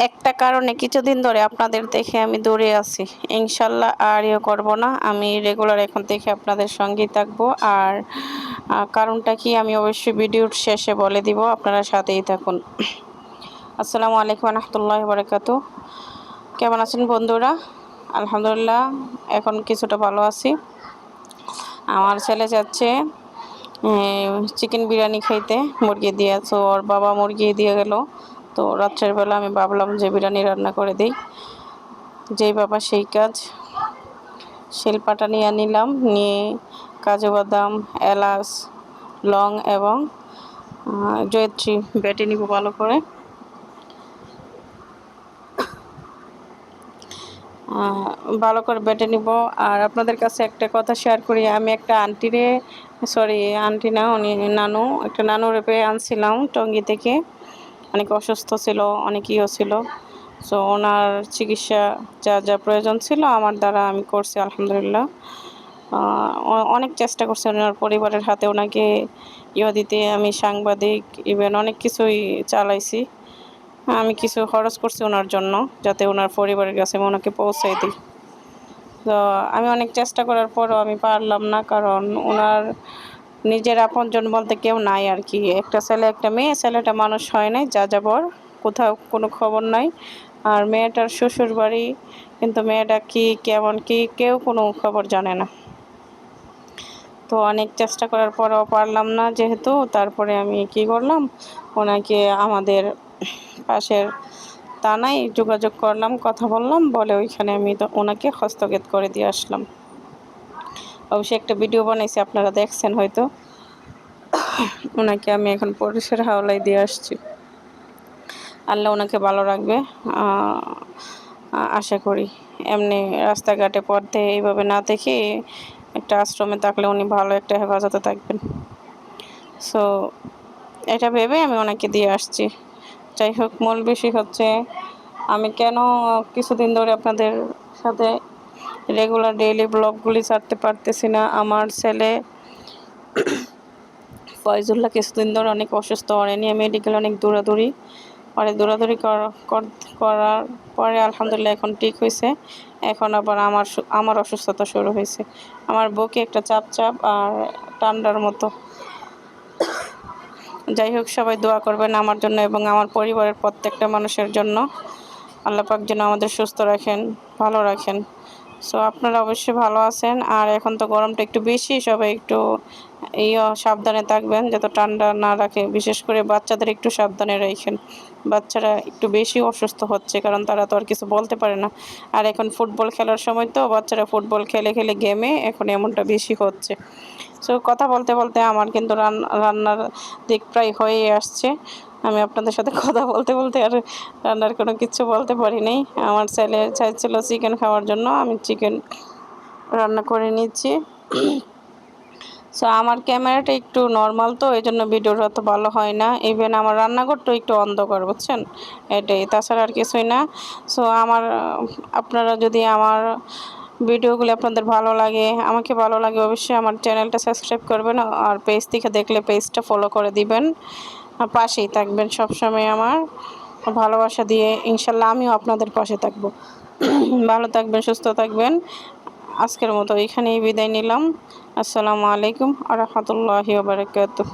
একটা কারণে কিছুদিন ধরে আপনাদের দেখে আমি দূরে আছি। ইনশাল্লাহ আর করব না। আমি রেগুলার এখন থেকে আপনাদের সঙ্গেই থাকবো। আর কারণটা কি আমি অবশ্যই ভিডিওর শেষে বলে দিব, আপনারা সাথেই থাকুন। আসসালামু আলাইকুম রহমতুল্লাহ বারাকাতু। কেমন আছেন বন্ধুরা? আলহামদুলিল্লাহ এখন কিছুটা ভালো আছি। আমার ছেলে যাচ্ছে চিকেন বিরিয়ানি খাইতে মুরগি দিয়ে, তো ওর বাবা মুরগি দিয়ে গেল। তো রাত্রের বেলা আমি ভাবলাম যে বিরিয়ানি রান্না করে দিই। যেই বাবা সেই কাজ। শিলপাটা নিয়ে নিলাম, নিয়ে কাজু বাদাম, এলাচ, লং এবং জয়িত্রী বেটে নিব ভালো করে। ভালো করে বেটে নিব। আর আপনাদের কাছে একটা কথা শেয়ার করি, আমি একটা আন্টি না, উনি নানু, একটা নানু রেপে আনছিলাম টঙ্গী থেকে। অনেক অসুস্থ ছিল, অনেক ছিল। সো ওনার চিকিৎসা যা যা প্রয়োজন ছিল আমার দ্বারা আমি করছি আলহামদুলিল্লাহ। অনেক চেষ্টা করছি ওনার পরিবারের হাতে ওনাকে দিতে। আমি সাংবাদিক ইভেন অনেক কিছুই চালাইছি। আমি কিছু খরচ করছি ওনার জন্য, যাতে ওনার পরিবারের কাছে আমি ওনাকে পৌঁছাই দিই। তো আমি অনেক চেষ্টা করার পরও আমি পারলাম না, কারণ ওনার নিজের আপনজন বলতে কেউ নাই আর কি। একটা ছেলে একটা মেয়ে, ছেলেটা মানুষ হয় নাই, যাযাবর, কোথাও কোনো খবর নাই। আর মেয়েটার শ্বশুর বাড়ি, কিন্তু মেয়েটা কি কেমন কি কেউ কোনো খবর জানে না। তো অনেক চেষ্টা করার পরও পারলাম না যেহেতু, তারপরে আমি কি করলাম, ওনাকে আমাদের পাশের থানায় যোগাযোগ করলাম, কথা বললাম, বলে ওইখানে আমি তো ওনাকে হস্তক্ষেপ করে দিয়ে আসলাম। অবশ্যই একটা ভিডিও বানাইছি, আপনারা দেখছেন হয়তো। ওনাকে আমি এখন পুলিশের হাওলায় দিয়ে আসছি। আল্লাহ ওনাকে ভালো রাখবে আশা করি। এমনি রাস্তাঘাটে পথে এইভাবে না দেখে একটা আশ্রমে থাকলে উনি ভালো একটা হেফাজতে থাকবেন। সো এটা ভেবে আমি ওনাকে দিয়ে আসছি। যাই হোক, মূল বিষয় হচ্ছে আমি কেন কিছুদিন ধরে আপনাদের সাথে রেগুলার ডেইলি ব্লগগুলি ছাড়তে পারতেছি না। আমার ছেলে ফয়জুল্লাহ কিছুদিন ধরে অনেক অসুস্থ, ওরে নিয়ে মেডিকেল অনেক দৌড়াদৌড়ি করার পরে আলহামদুলিল্লাহ এখন ঠিক হয়েছে। এখন আবার আমার অসুস্থতা শুরু হয়েছে। আমার বুকে একটা চাপ আর ঠান্ডার মতো। যাই হোক, সবাই দোয়া করবেন আমার জন্য এবং আমার পরিবারের প্রত্যেকটা মানুষের জন্য। আল্লাহ পাক যেন আমাদের সুস্থ রাখেন, ভালো রাখেন। সো আপনারা অবশ্যই ভালো আছেন। আর এখন তো গরমটা একটু বেশি, সবাই একটু সাবধানে থাকবেন যাতে ঠান্ডা না রাখে। বিশেষ করে বাচ্চাদের একটু সাবধানে রাখেন। বাচ্চারা একটু বেশি অসুস্থ হচ্ছে, কারণ তারা তো আর কিছু বলতে পারে না। আর এখন ফুটবল খেলার সময় তো বাচ্চারা ফুটবল খেলে খেলে গেমে এখন এমনটা বেশি হচ্ছে। সো কথা বলতে বলতে আমার কিন্তু রান্নার দিক প্রায় হয়ে আসছে। আমি আপনাদের সাথে কথা বলতে বলতে আর রান্নার কোনো কিছু বলতে পারিনি। আমার ছেলে চাইছিল চিকেন খাওয়ার জন্য, আমি চিকেন রান্না করে নিচ্ছি। সো আমার ক্যামেরাটা একটু নর্মাল, তো এই জন্য ভিডিওটা অত ভালো হয় না। ইভেন আমার রান্নাঘরটা একটু অন্ধকার, বুঝছেন, এটাই, তাছাড়া আর কিছুই না। সো আপনারা যদি আমার ভিডিওগুলি আপনাদের ভালো লাগে, আমাকে ভালো লাগে, অবশ্যই আমার চ্যানেলটা সাবস্ক্রাইব করবেন। আর পেজ থেকে দেখলে পেজটা ফলো করে দিবেন, পাশেই থাকবেন সবসময় আমার ভালোবাসা দিয়ে। ইনশাল্লাহ আমিও আপনাদের পাশে থাকবো। ভালো থাকবেন, সুস্থ থাকবেন। আজকের মতো এখানেই বিদায় নিলাম। আসসালামু আলাইকুম ওয়া রাহমাতুল্লাহি ওয়া বারাকাতুহু।